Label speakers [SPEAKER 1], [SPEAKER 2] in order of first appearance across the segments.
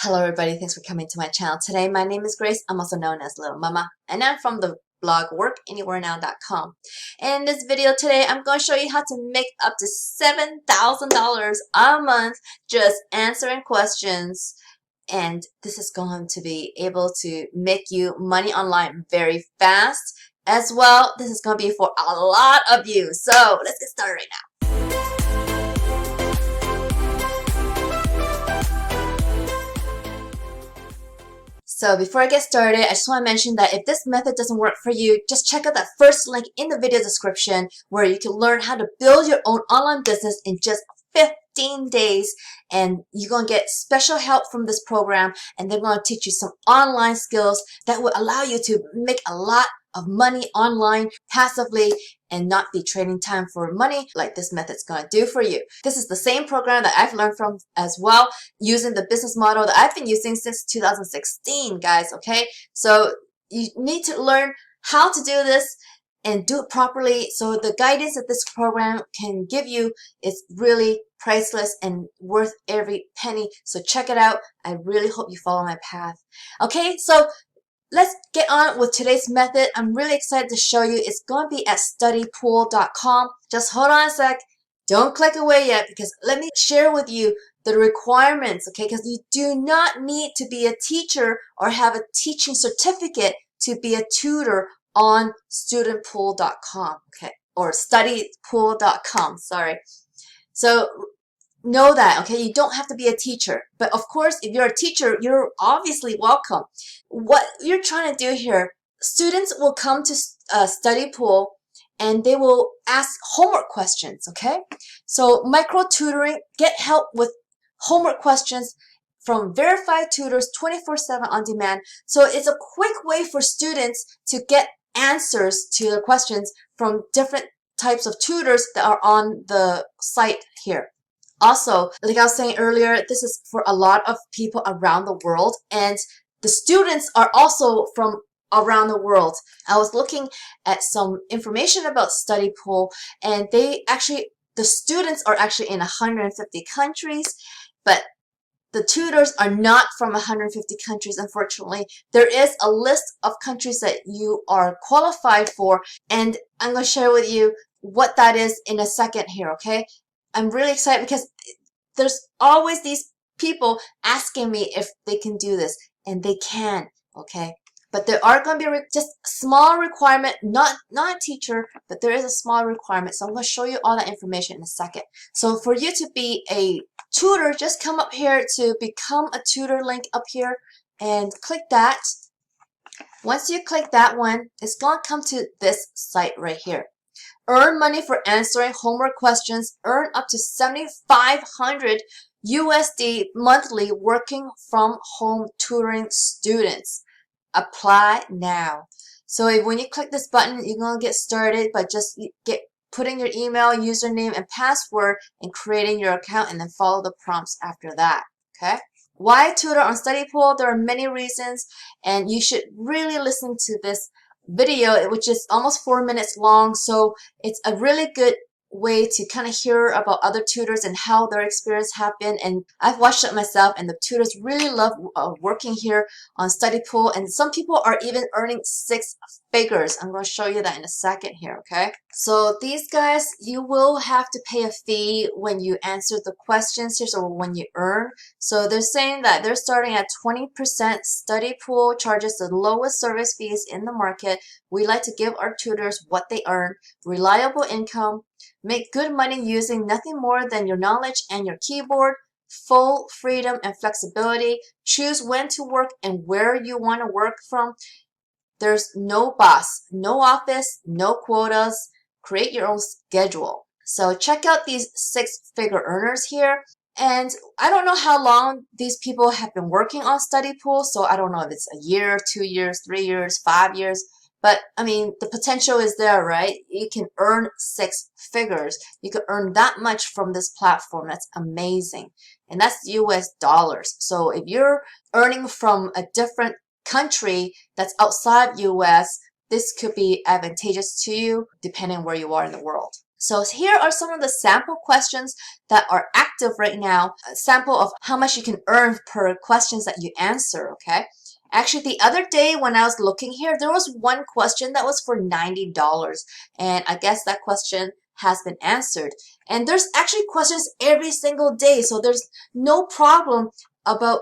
[SPEAKER 1] Hello everybody, thanks for coming to my channel today. My name is Grace. I'm also known as Littlemama, and I'm from the blog workanywherenow.com. In this video today, I'm going to show you how to make up to $7,000 a month just answering questions. And this is going to be able to make you money online very fast. As well, this is going to be for a lot of you. So let's get started right now. So before I get started, I just want to mention that if this method doesn't work for you, just check out that first link in the video description where you can learn how to build your own online business in just 15 days. And you're going to get special help from this program, and they're going to teach you some online skills that will allow you to make a lot of money online passively and not be trading time for money like this method's going to do for you. This is the same program that I've learned from as well, using the business model that I've been using since 2016, guys, okay? So you need to learn how to do this and do it properly. So the guidance that this program can give you is really priceless and worth every penny. So check it out. I really hope you follow my path. Okay, so let's get on with today's method. I'm really excited to show you. It's going to be at studypool.com. Just hold on a sec. Don't click away yet, because let me share with you the requirements, okay? Because you do not need to be a teacher or have a teaching certificate to be a tutor on studentpool.com, okay? Or studypool.com, sorry. So know that, okay? You don't have to be a teacher. But of course, if you're a teacher, you're obviously welcome. What you're trying to do here, students will come to Studypool and they will ask homework questions, okay? So micro tutoring, get help with homework questions from verified tutors 24/7 on demand. So it's a quick way for students to get answers to their questions from different types of tutors that are on the site here. Also, like I was saying earlier, this is for a lot of people around the world, and the students are also from around the world. I was looking at some information about Studypool, and the students are actually in 150 countries, but the tutors are not from 150 countries, unfortunately. There is a list of countries that you are qualified for, and I'm going to share with you what that is in a second here, okay? I'm really excited because there's always these people asking me if they can do this, and they can, okay? But there are going to be just a small requirement, not a teacher, but there is a small requirement. So I'm going to show you all that information in a second. So for you to be a tutor, just come up here to become a tutor link up here and click that. Once you click that one, it's going to come to this site right here. Earn money for answering homework questions. Earn up to $7,500 USD monthly working from home tutoring students. Apply now. So when you click this button, you're going to get started by just putting your email, username, and password and creating your account, and then follow the prompts after that. Okay? Why tutor on Studypool? There are many reasons, and you should really listen to this video, which is almost 4 minutes long. So it's a really good way to kind of hear about other tutors and how their experience happened. And I've watched it myself, and the tutors really love working here on Studypool, and some people are even earning 6 figures. I'm going to show you that in a second here, okay? So these guys, you will have to pay a fee when you answer the questions here, or when you earn. So they're saying that they're starting at 20%. Studypool charges the lowest service fees in the market. We like to give our tutors what they earn, reliable income, make good money using nothing more than your knowledge and your keyboard, full freedom and flexibility, choose when to work and where you want to work from. There's no boss, no office, no quotas. Create your own schedule. So check out these 6-figure earners here. And I don't know how long these people have been working on Studypool, so I don't know if it's a year, 2 years, 3 years, 5 years. But, I mean, the potential is there, right? You can earn 6 figures. You can earn that much from this platform. That's amazing. And that's US dollars. So if you're earning from a different country that's outside US, this could be advantageous to you depending where you are in the world. So here are some of the sample questions that are active right now. A sample of how much you can earn per questions that you answer, okay? Actually, the other day when I was looking here, there was one question that was for $90. And I guess that question has been answered. And there's actually questions every single day. So there's no problem about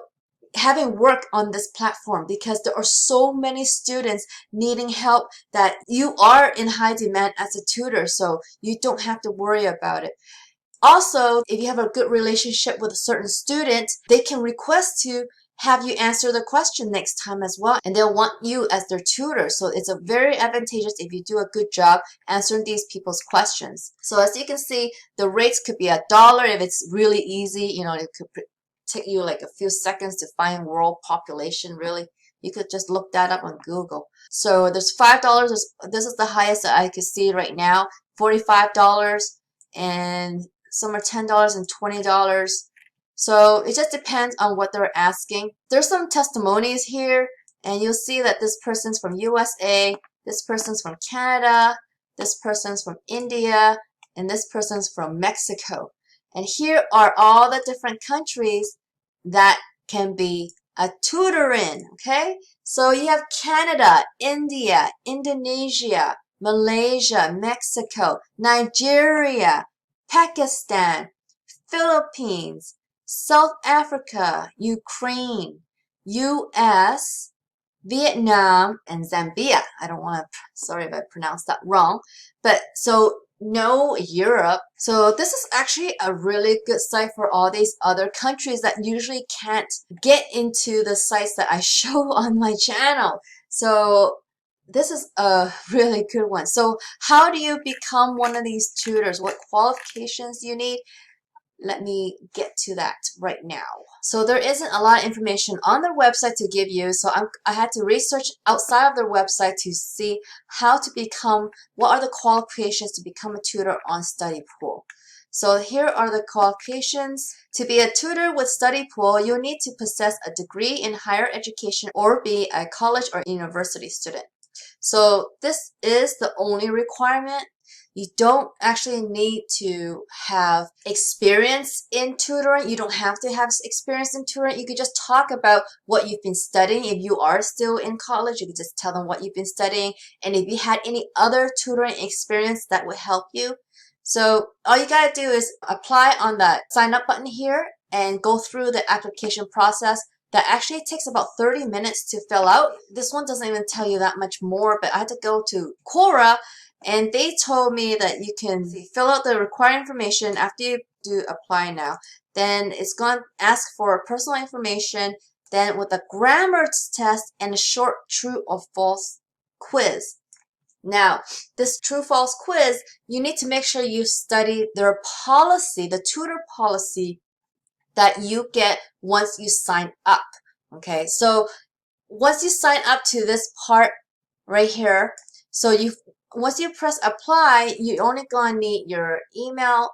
[SPEAKER 1] having work on this platform because there are so many students needing help that you are in high demand as a tutor, so you don't have to worry about it. Also, if you have a good relationship with a certain student, they can request to have you answer the question next time as well, and they'll want you as their tutor. So it's a very advantageous if you do a good job answering these people's questions. So as you can see, the rates could be $1 if it's really easy. You know, it could take you like a few seconds to find world population. Really, you could just look that up on Google. So there's $5. This is the highest that I could see right now. $45, and some are $10 and $20. So it just depends on what they're asking. There's some testimonies here, and you'll see that this person's from USA, this person's from Canada, this person's from India, and this person's from Mexico. And here are all the different countries that can be a tutor in, okay? So you have Canada, India, Indonesia, Malaysia, Mexico, Nigeria, Pakistan, Philippines, South Africa, Ukraine, US, Vietnam, and Zambia. I don't want to, sorry if I pronounced that wrong. But so no Europe. So this is actually a really good site for all these other countries that usually can't get into the sites that I show on my channel. So this is a really good one. So how do you become one of these tutors? What qualifications do you need? Let me get to that right now. So there isn't a lot of information on their website to give you, so I had to research outside of their website to see how to become, what are the qualifications to become a tutor on Studypool. So here are the qualifications. To be a tutor with Studypool, you'll need to possess a degree in higher education or be a college or university student. So this is the only requirement. You don't actually need to have experience in tutoring. You don't have to have experience in tutoring. You could just talk about what you've been studying. If you are still in college, you could just tell them what you've been studying. And if you had any other tutoring experience, that would help you. So all you gotta do is apply on that sign up button here and go through the application process. That actually takes about 30 minutes to fill out. This one doesn't even tell you that much more, but I had to go to Quora, and they told me that you can fill out the required information after you do apply now. Then it's going to ask for personal information, then with a grammar test and a short true or false quiz. Now, this true-false quiz, you need to make sure you study their policy, the tutor policy that you get once you sign up. Okay, so once you sign up to this part right here, so once you press apply, you only gonna need your email,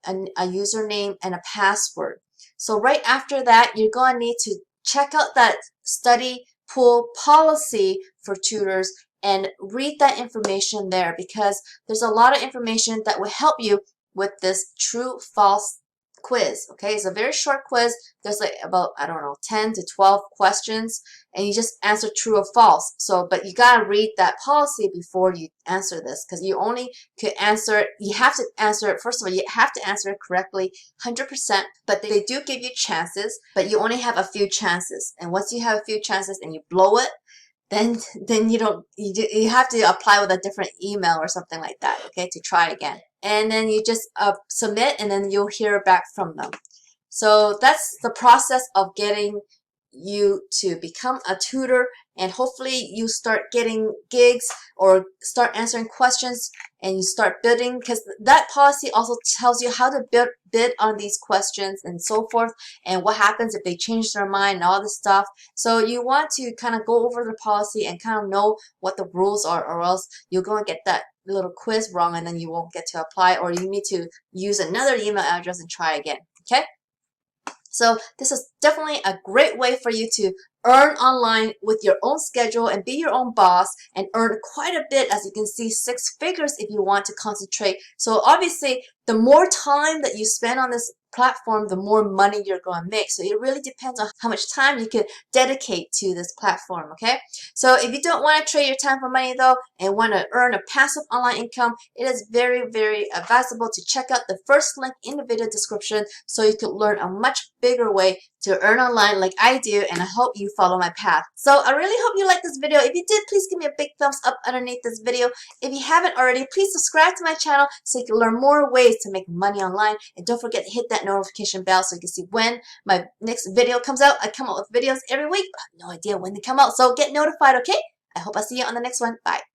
[SPEAKER 1] a username, and a password. So right after that, you're gonna need to check out that Studypool policy for tutors and read that information there, because there's a lot of information that will help you with this true-false quiz. Okay, it's a very short quiz. There's like about, I don't know, 10 to 12 questions, and you just answer true or false. So, but you gotta read that policy before you answer this, because you only could answer it, you have to answer it, first of all, you have to answer it correctly 100%, but they do give you chances, but you only have a few chances. And once you have a few chances and you blow it, then you have to apply with a different email or something like that, okay, to try again. And then you just submit, and then you'll hear back from them. So that's the process of getting you to become a tutor, and hopefully you start getting gigs or start answering questions and you start bidding, because that policy also tells you how to bid on these questions and so forth, and what happens if they change their mind and all this stuff. So you want to kind of go over the policy and kind of know what the rules are, or else you're going to get that little quiz wrong and then you won't get to apply, or you need to use another email address and try again. Okay? So this is definitely a great way for you to earn online with your own schedule and be your own boss and earn quite a bit, as you can see, 6 figures if you want to concentrate. So obviously, the more time that you spend on this platform, the more money you're going to make. So it really depends on how much time you could dedicate to this platform, okay? So if you don't want to trade your time for money though and want to earn a passive online income, it is very advisable to check out the first link in the video description so you could learn a much bigger way to earn online like I do, and I hope you follow my path. So I really hope you like this video. If you did, please give me a big thumbs up underneath this video. If you haven't already, please subscribe to my channel so you can learn more ways to make money online, and don't forget to hit that notification bell so you can see when my next video comes out. I come out with videos every week, but I have no idea when they come out, so get notified, okay? I hope I see you on the next one. Bye.